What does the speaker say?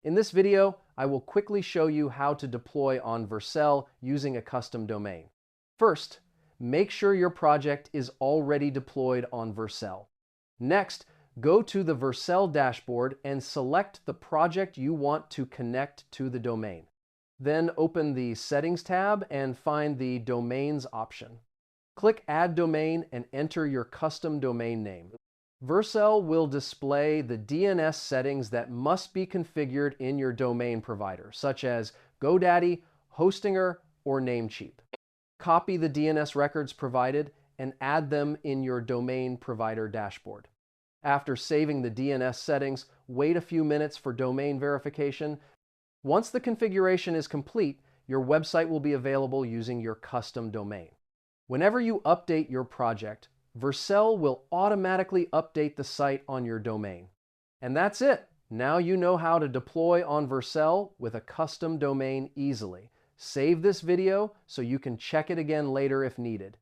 In this video, I will quickly show you how to deploy on Vercel using a custom domain. First, make sure your project is already deployed on Vercel. Next, go to the Vercel dashboard and select the project you want to connect to the domain. Then open the Settings tab and find the Domains option. Click Add Domain and enter your custom domain name. Vercel will display the DNS settings that must be configured in your domain provider, such as GoDaddy, Hostinger, or Namecheap. Copy the DNS records provided and add them in your domain provider dashboard. After saving the DNS settings, wait a few minutes for domain verification. Once the configuration is complete, your website will be available using your custom domain. Whenever you update your project, Vercel will automatically update the site on your domain. And that's it. Now you know how to deploy on Vercel with a custom domain easily. Save this video so you can check it again later if needed.